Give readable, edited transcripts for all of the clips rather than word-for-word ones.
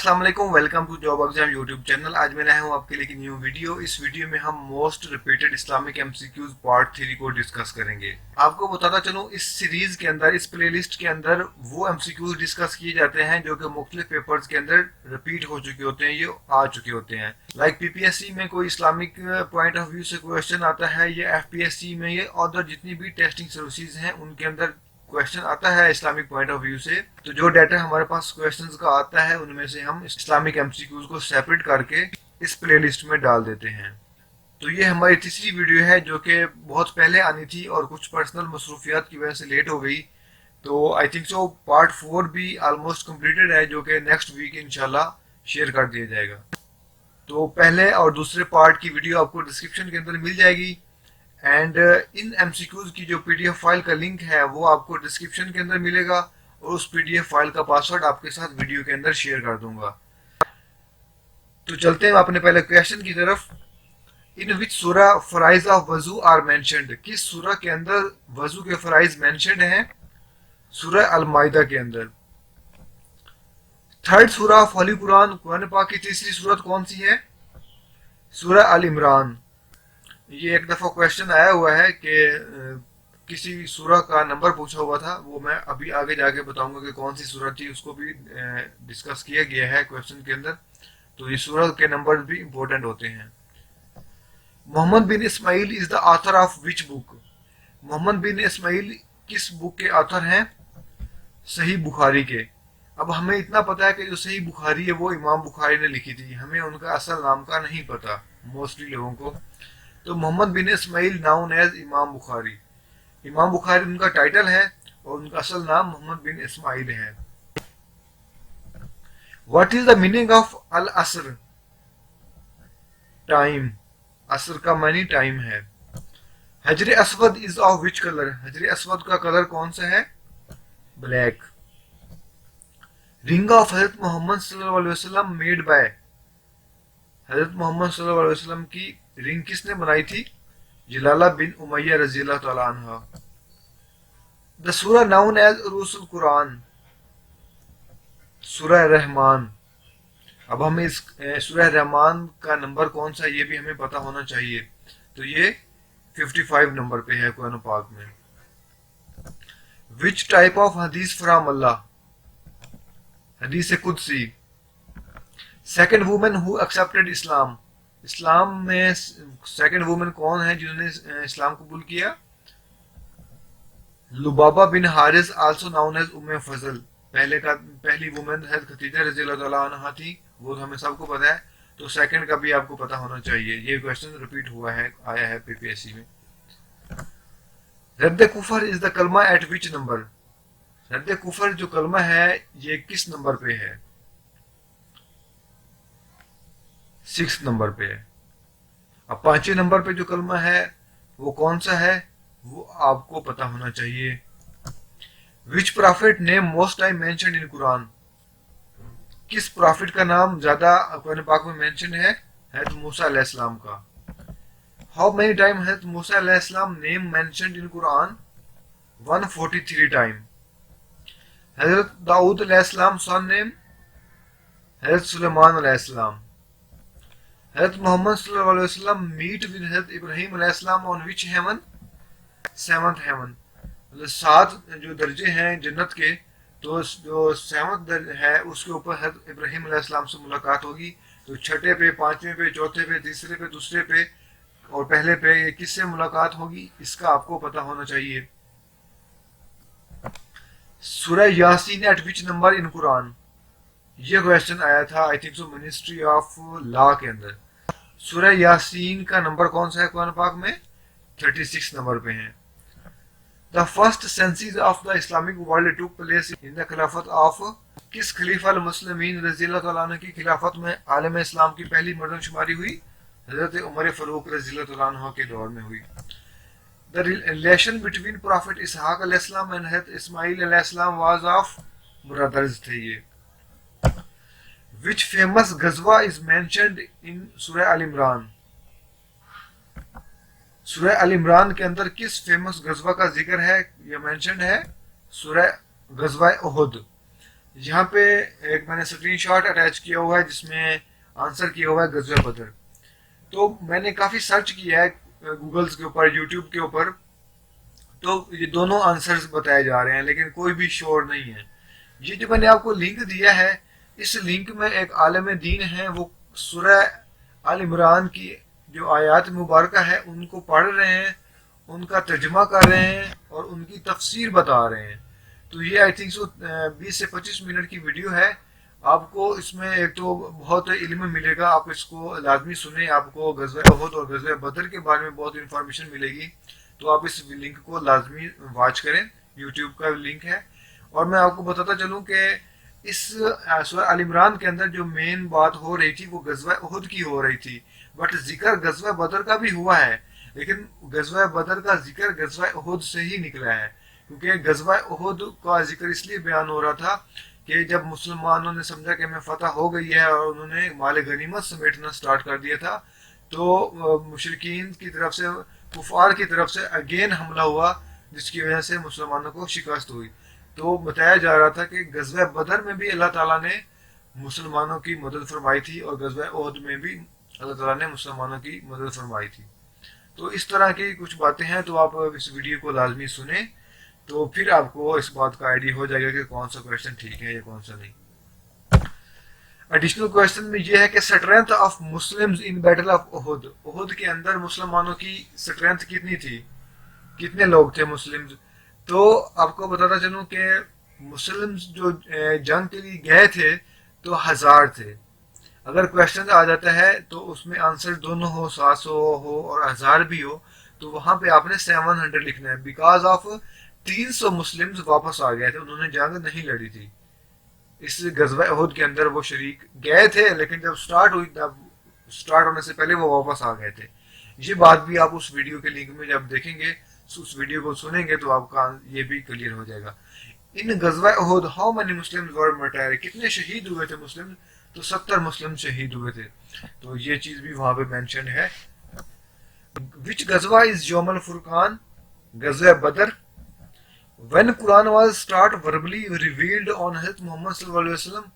अस्सलाम वालेकुम, welcome to job exam YouTube channel. आज मैं लाया हूँ आपके लिए एक न्यू वीडियो। इस वीडियो में हम most repeated Islamic MCQs part 3 को डिस्कस करेंगे। आपको बताता चलूँ, इस सीरीज के अंदर, इस प्लेलिस्ट के अंदर वो एमसीक्यूज डिस्कस किए जाते हैं जो कि मुख्तलिफ पेपर्स के अंदर रिपीट हो चुके होते हैं, ये आ चुके होते हैं। लाइक पीपीएससी में कोई इस्लामिक पॉइंट ऑफ व्यू से क्वेश्चन आता है, या एफपीएससी में, या अदर जितनी भी टेस्टिंग सर्विसेज हैं उनके अंदर क्वेश्चन आता है इस्लामिक पॉइंट ऑफ व्यू से। तो जो डाटा हमारे पास क्वेश्चंस का आता है उनमें से हम इस्लामिक एमसीक्यूज को सेपरेट करके इस प्लेलिस्ट में डाल देते हैं। तो ये हमारी तीसरी वीडियो है जो कि बहुत पहले आनी थी और कुछ पर्सनल मसरूफियात की वजह से लेट हो गई। तो आई थिंक सो पार्ट 4 भी ऑलमोस्ट कंप्लीटेड है, जो कि नेक्स्ट वीक इंशाल्लाह शेयर कर दिया जाएगा। तो पहले और दूसरे पार्ट की वीडियो आपको डिस्क्रिप्शन के अंदर मिल जाएगी, एंड इन एमसीक्यूज की जो पीडीएफ फाइल का लिंक है वो आपको डिस्क्रिप्शन के अंदर मिलेगा, और उस पीडीएफ फाइल का पासवर्ड आपके साथ वीडियो के अंदर शेयर कर दूंगा। तो चलते हैं अपने पहले क्वेश्चन की तरफ। इन विच सूरा फराइज ऑफ वजू आर मेंशन्ड? किस सूरा के अंदर वजू के फराइज मेंशन्ड हैं? सूरा अल माइदा के अंदर। थर्ड सूरा ऑफ होली कुरान, कुरान पाक की तीसरी सूरत कौन सी है? सूरा अल इमरान। ये एक दफा क्वेश्चन आया हुआ है कि किसी सूरा का नंबर पूछा हुआ था, वो मैं अभी आगे जाके बताऊंगा कि कौन सी सूरत थी, उसको भी डिस्कस किया गया है क्वेश्चन के अंदर। तो ये सूरत के नंबर भी इंपॉर्टेंट होते हैं। Muhammad bin Ismail is the author of which book? Muhammad bin Ismail किस बुक के ऑथर हैं? सही बुखारी के। अब हमें इतना पता है कि जो सही बुखारी है वो इमाम बुखारी ने लिखी थी, हमें उनका असल नाम का नहीं पता मोस्टली लोगों को। तो मोहम्मद बिन इस्माइल नाउन एज इमाम बुखारी। इमाम बुखारी उनका टाइटल है और उनका असल नाम मोहम्मद बिन इस्माइल है। What is the meaning of Al Asr? Time. असर का मानी टाइम है। Hajar Aswad is of which colour? Hajar Aswad का कलर कौन सा है? ब्लैक। रिंग ऑफ हजरत मोहम्मद सल्लल्लाहु अलैहि वसल्लम मेड बाय? हजरत मोहम्मद सल्लल्लाहु अलैहि वसल्लम की रिंग किसने बनाई थी? जलाला बिन उमैया रज़ियल्लाहु तआला अन्हा। द सूरा नाउन एज उरूसुल कुरान? सूरह रहमान। अब हमें इस सूरह रहमान का नंबर कौन सा है ये भी हमें पता होना चाहिए। तो ये 55 नंबर पे है कुरान पाक में। विच टाइप ऑफ हदीस फ्रॉम अल्लाह? हदीस कुदसी। सेकंड वुमन हु एक्सेप्टेड इस्लाम? इस्लाम में सेकंड वुमन कौन है जिन्होंने इस्लाम कबूल किया? लुबाबा बिन हारिस आल्सो नाउन एज उम्मे फजल। पहली वुमन है खदीजा रज़ियल्लाहु तआला अन्हा थी, वो हमें सबको पता है। तो सेकंड का भी आपको पता होना चाहिए, ये क्वेश्चन रिपीट हुआ है, आया है पीपीएससी में। रद्द कुफर इज द कलमा एट विच नंबर? रद्द कुफर जो कलमा है ये किस नंबर पे है? 6 नंबर पे है। अब 5वें नंबर पे जो कलमा है वो कौन सा है वो आपको पता होना चाहिए। Which prophet name most time mentioned in Quran? किस प्रॉफिट का नाम ज्यादा कुरान पाक में मेंशन है? हज़रत मूसा अलैहिस्सलाम का। हाउ मेनी टाइम हज़रत मूसा अलैहिस्सलाम name mentioned in Quran? 143 time. हज़रत दाऊद अलैहिस्सलाम सन नेम? हज़रत सुलेमान अलैहिस्सलाम। हज़रत मोहम्मद सल्लल्लाहु अलैहि वसल्लम मीट विद हज़रत इब्राहीम अलैहिस्सलाम on which haven? 7th haven. मतलब 7 जो दर्जे हैं जन्नत के, तो जो 7th दर्ज है उसके ऊपर हज़रत इब्राहीम अलैहिस्सलाम से मुलाकात होगी। तो 6ठे पे, 5वें पे, 4थे पे, तीसरे पे, दूसरे पे और पहले पे ये किससे मुलाकात होगी इसका आपको पता होना चाहिए। सूरह Yasin eight which number in Quran? ये क्वेश्चन आया था I think so ministry of law के अंदर। सूरह यासीन का नंबर कौन सा है कुरान पाक में? 36 नंबर पे है। The first census of the Islamic world took place in the खिलाफत ऑफ? किस खलीफा अल मुस्लिमीन रज़ियल्लाहु तआला अन्हु की खिलाफत में आलम इस्लाम की पहली मर्दमशुमारी हुई? हजरत उमर फारूक रज़ियल्लाहु तआला अन्हु के दौर में हुई। The relation between Prophet Ishaq अलैहिस्सलाम and Hazrat Ismail अलैहिस्सलाम was of brothers थे ये। Which famous ghazwa is mentioned in Surah Al Imran? सूरह अल इमरान के अंदर किस फेमस गजवा का जिक्र है, ये मेंशन है? सूरह गजवा उहुद। यहाँ पे एक मैंने स्क्रीन शॉट अटैच किया हुआ है जिसमें आंसर किया हुआ है गज़वा बदर। तो मैंने काफ़ी सर्च किया है गूगल्स के ऊपर, यूट्यूब के ऊपर, तो ये दोनों आंसर्स बताए जा रहे हैं लेकिन कोई भी श्योर नहीं है। ये जो मैंने आपको लिंक दिया है, इस लिंक में एक आलम दीन है, वो सूरह आल इमरान की जो आयत मुबारक है उनको पढ़ रहे हैं, उनका तर्जमा कर रहे हैं और उनकी तफसीर बता रहे हैं। तो ये आई थिंक सो 20 से 25 मिनट की वीडियो है। आपको इसमें एक तो बहुत इल्म मिलेगा, आप इसको लाजमी सुने, आपको गज़वा उहद और गज़वा बदर के बारे में बहुत इंफॉर्मेशन मिलेगी। तो आप इस लिंक को लाजमी वॉच करें, यूट्यूब का लिंक है। और मैं आपको बताता चलूं कि इस सूरह आल इमरान के अंदर जो मेन बात हो रही थी वो गज़वा उहद की हो रही थी, बट जिक्र गज़वा बदर का भी हुआ है, लेकिन गज़वा बदर का जिक्र गज़वा उहद से ही निकला है, क्योंकि गज़वा उहद का जिक्र इसलिए बयान हो रहा था कि जब मुसलमानों ने समझा कि हमें फतह हो गई है और उन्होंने माल गनीमत समेटना स्टार्ट कर दिया था, तो मुशरिकीन की तरफ से, कुफार की तरफ से अगेन हमला हुआ, जिसकी वजह से मुसलमानों को शिकस्त हुई। तो बताया जा रहा था कि गज़वा बदर में भी अल्लाह ताला ने मुसलमानों की मदद फरमाई थी और गज़वा उहद में भी अल्लाह ताला ने मुसलमानों की मदद फरमाई थी। तो इस तरह की कुछ बातें हैं, तो आप इस वीडियो को लाजमी सुने, तो फिर आपको इस बात का आइडिया हो जाएगा कि कौन सा क्वेश्चन ठीक है या कौन सा नहीं। एडिशनल क्वेश्चन में यह है कि strength of Muslims in battle of Uhud, Uhud के अंदर मुसलमानों की स्ट्रेंथ कितनी थी, कितने लोग थे मुस्लिम्स। तो आपको बताता चलूं कि मुस्लिम्स जो जंग के लिए गए थे तो 1000 थे। अगर क्वेश्चन आ जाता है तो उसमें आंसर दोनों हो, 700 हो और 1000 भी हो, तो वहां पे आपने 700 लिखना है, बिकॉज ऑफ 300 मुस्लिम्स वापस आ गए थे, उन्होंने जंग नहीं लड़ी थी। इस गज़वा उहद के अंदर वो शरीक गए थे, लेकिन जब स्टार्ट हुई, तब स्टार्ट होने से पहले वो वापस आ गए थे। ये बात भी आप उस वीडियो के लिंक में जब देखेंगे, उस वीडियो को सुनेंगे, तो आपका ये भी क्लियर हो जाएगा। इन गज़वा उहद हाउ मेनी मुस्लिम्स वर मार्टायर, कितने शहीद हुए थे मुस्लिम, तो 70 मुस्लिम शहीद हुए थे। तो ये चीज भी वहां पे मेंशन है। विच गज़वा इज यौमुल फुरकान, गज़वा बदर। When Quran was start verbally revealed on Hazrat Muhammad sallallahu alaihi wasallam,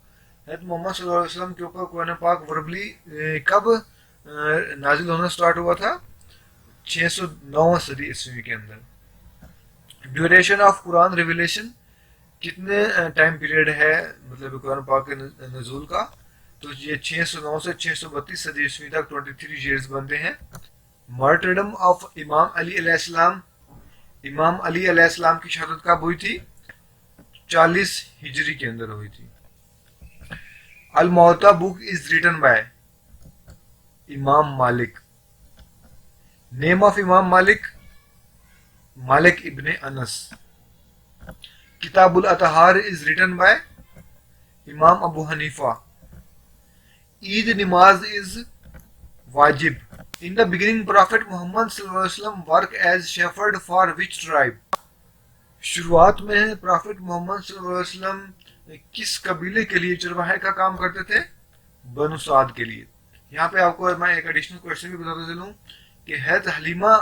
Hazrat Muhammad sallallahu alaihi wasallam के ऊपर कुरान पाक वर्बली कब नाजिल होना स्टार्ट हुआ था, 609 सदी ईस्वी के अंदर। ड्यूरेशन ऑफ कुरान रिविलेशन, कितने टाइम पीरियड है मतलब कुरान पाक के नजूल का, तो ये 609 से 632 सदी ईस्वी तक 23 ईयर्स बनते हैं। मार्टरडम ऑफ इमाम अली अलैहिस्सलाम, इमाम अली अलैहिस्सलाम की शहादत कब हुई थी, 40 हिजरी के अंदर हुई थी। Al Muatta book is written by Imam Malik. Name of Imam Malik, Malik ibn Anas. Kitabul Athar is written by Imam Abu Hanifa. Eid नमाज इज वाजिब। In the beginning, Prophet Muhammad sallallahu alaihi wasallam worked as shepherd for which tribe? शुरुआत में प्रॉफिट मोहम्मद सल्लल्लाहु अलैहि वसल्लम किस कबीले के लिए चरवाहे का काम करते थे, बनु साद के लिए। यहाँ पे आपको मैं एक एडिशनल क्वेश्चन भी बताता चलूं कि हैत हलीमा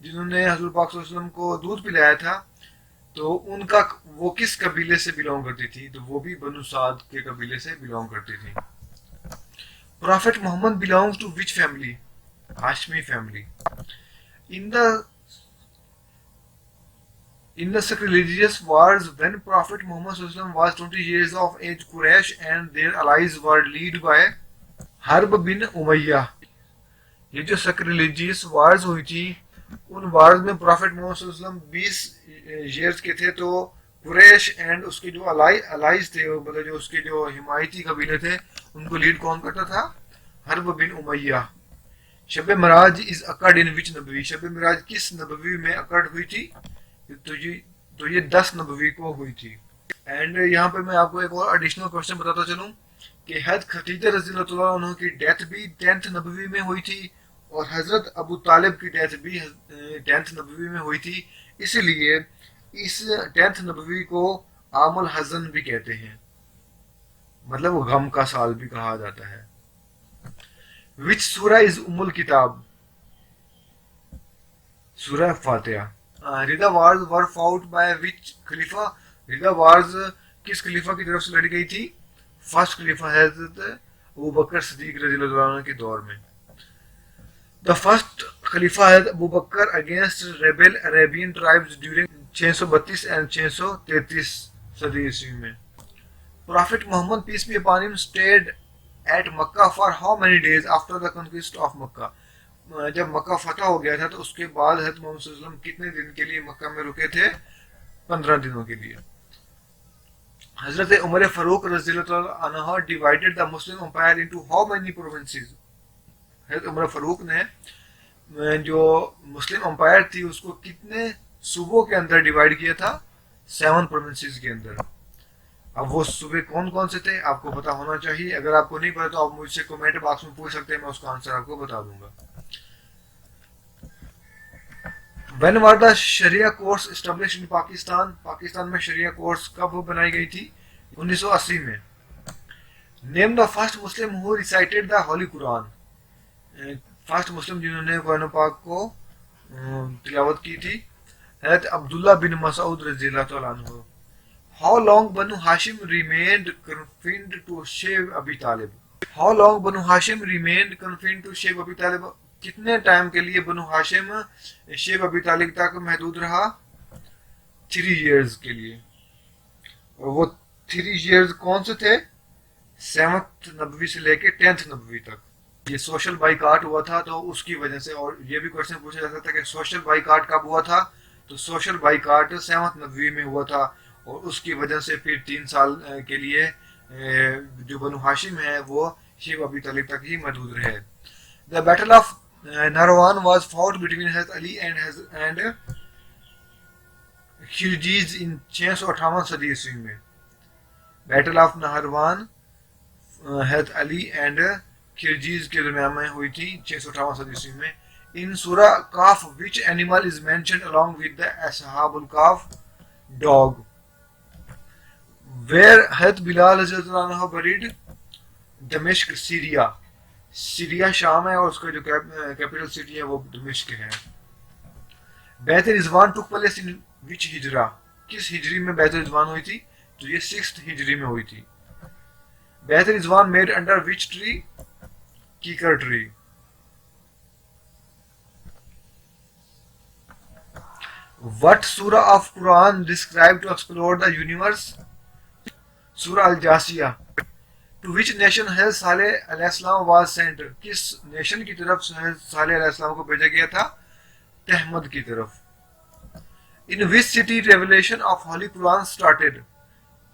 जिन्होंने हज़रत पाक सल्लल्लाहु अलैहि वसल्लम को दूध पिलाया था, तो उनका वो किस कबीले से बिलोंग करती थी, तो वो भी बनु साद के कबीले से बिलोंग करती थी। Prophet Muhammad belongs to which family, Hashmi family. In the sacrilegious wars when Prophet Muhammad SAW was 20 years of age, Quraysh and their allies were led by Harb bin Umayyah. ये जो sacrilegious wars हुई थी, उन wars में Prophet Muhammad SAW 20 years के थे, तो Quraish and उसके जो allies थे, मतलब जो उसके जो हिमायती कबीले थे, उनको लीड कौन करता था, Harb bin Umayya. Shab Miraj is occurred in which नबवी, शब मराज किस नबवी में अकर्ड हुई थी, तो ये 10 नबवी को हुई थी। एंड यहाँ पे मैं आपको एक और एडिशनल क्वेश्चन बताता चलूं कि हज़रत खदीजा रज़ियल्लाहु अन्हा की डेथ भी 10th नबवी में हुई थी और हज़रत अबू तालिब की डेथ भी 10th नबवी में हुई थी। इसीलिए इस 10th नबवी को आमुल हज़न भी कहते हैं, मतलब वो गम का साल भी कहा जाता है। विच सूरा इज उम्मुल किताब, सूरा Fatiha. Ridda wars were fought by which खलीफा, रिदा वार्स किस खलीफा की तरफ से लड़ी गई थी? फर्स्ट खलीफा हजरत अबू बकर सिद्दीक रज़ियल्लाहु अन्हु के दौर में। द फर्स्ट खलीफा हजरत Abu Bakr against rebel Arabian tribes during 632 and 633 सदी ईस्वी में। Prophet Muhammad peace be upon him stayed at Makkah for how many days after the conquest of Makkah? जब मक्का फतह हो गया था तो उसके बाद हज़रत मोहम्मद सल्लल्लाहु अलैहि वसल्लम कितने दिन के लिए मक्का में रुके थे? 15 दिनों के लिए। हजरत उमर फारूक रज़ियल्लाहु अन्हु divided the Muslim empire into how many provinces? हजरत उमर फारूक ने जो मुस्लिम एम्पायर थी उसको कितने सूबों के अंदर डिवाइड किया था? 7 प्रोविंसेस के अंदर। अब वो सूबे कौन कौन से थे आपको पता होना चाहिए। अगर आपको नहीं पता तो आप मुझसे कमेंट बॉक्स में पूछ सकते हैं, मैं उसका आंसर आपको बता दूंगा। When were the Sharia courts established in Pakistan? Pakistan में शरिया कोर्ट्स कब बनाई गई थी? 1980 में। Name the first Muslim who recited the Holy Quran. First Muslim जिन्होंने कुरान पाक को तिलावत की थी? हज़रत अब्दुल्ला बिन मसऊद रज़ियल्लाहु अन्हु। How long Banu Hashim remained confined to Shayb Abi Talib? How long Banu Hashim remained confined to Shayb Abi Talib? कितने टाइम के लिए बनु हाशिम शेब अबी तालिब तक महदूद रहा? 3 years के लिए। और वो 3 years कौन से थे? 7th नबवी से लेके 10th नबवी तक। ये सोशल बाइकाट हुआ था तो उसकी वजह से, और ये भी क्वेश्चन पूछा जा सकता है कि सोशल बाइकाट कब हुआ था? तो सोशल बाइकाट 7th नबवी में हुआ था और उसकी वजह से फिर 3 साल के लिए जो बनु हाशिम है वो शेब अबी तालिब तक ही महदूद रहे। The battle of Narwan was fought between Hazrat Ali and Khiljiz in 658 सदी ईस्वी में। बैटल ऑफ नहरवान हज़रत अली एंड खिलजीज के दरमियान में हुई थी 658 सदी ईस्वी में। इन सूरा काफ which animal is mentioned along with the ashabul kaf? Dog. Where Hazrat Bilal रज़ियल्लाहु अन्हु buried? दमिश्क, सीरिया। सीरिया शाम है और उसका जो कैपिटल सिटी है वो दमिश्क है। बैत रिजवान टुक प्लेस इन विच हिजरा? किस हिजरी में बैत रिजवान हुई थी? तो ये 6th हिजरी में हुई थी। बैत रिजवान made under which tree? Kikar tree. What सूरा of Quran describe to explore the universe? सूरा Al Jathiya. To which nation Hazrat Saleh अलैहिस्सलाम was sent? किस नेशन की तरफ सालेह अलैहिस्सलाम को भेजा गया था? तहमद की तरफ। In which city revelation of Holy Quran started?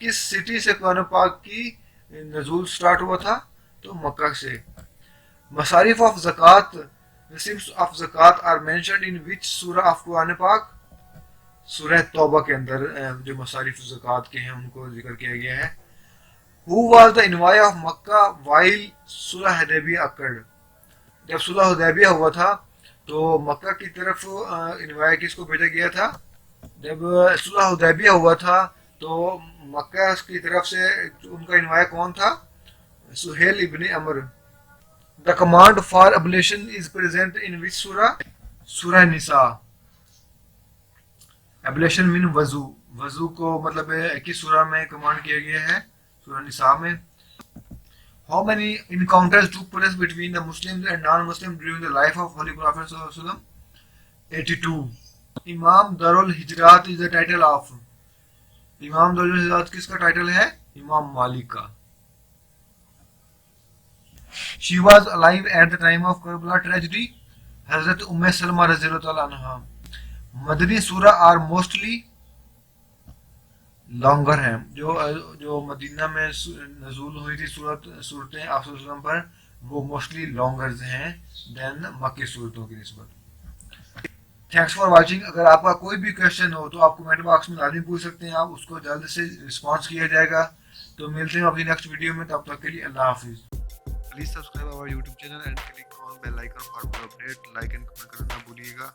किस सिटी से कुरान पाक की नज़ूल स्टार्ट हुआ था? तो मक्का से। मसारिफ ऑफ ज़कात, receipts of zakat are mentioned in which सूरा ऑफ कुरान पाक? सूरह तौबा के अंदर जो मसारिफ ज़कात के हैं उनको जिक्र किया गया है। Who was the envoy of Makkah while Sulah Hudaibiya occurred? जब सुलह हुदैबिया हुआ था तो मक्का की तरफ इन्वाय किसको भेजा गया था? जब सुलह हुदैबिया हुआ था तो मक्का की तरफ से उनका इन्वाय कौन था? सुहेल इब्न अमर। The command for ablution is present in which surah? सूरह निसा। Ablution mean वजू। वजू को मतलब किस सूरह में कमांड किया गया है? सूरह निसा में। How many encounters took place between the Muslims and non-Muslims during the life of Holy Prophet sallallahu alaihi wasallam? 82. Imam Darul Hijrat is the title of? इमाम दरुल हिजरत किसका टाइटल है? इमाम मालिक का। She was alive at the time of Karbala tragedy? हजरत उम्मे सलमा रज़ियल्लाहु अन्हा। मदनी सूरा आर मोस्टली लॉन्गर हैं। जो मदीना में नज़ूल हुई थी सूरतें आप सल्लल्लाहु पर वो मोस्टली लॉन्गर हैं देन मक्की सूरतों की निस्बत। Thanks for watching. अगर आपका कोई भी क्वेश्चन हो तो आप कमेंट बॉक्स में लाजमी पूछ सकते हैं, आप उसको जल्द से रिस्पॉन्स किया जाएगा। तो मिलते हैं अपनी नेक्स्ट वीडियो में, तब तक के लिए अल्लाह हाफिज़। Please subscribe our YouTube channel and click on bell icon for more update. Like and comment करना ना भूलिएगा।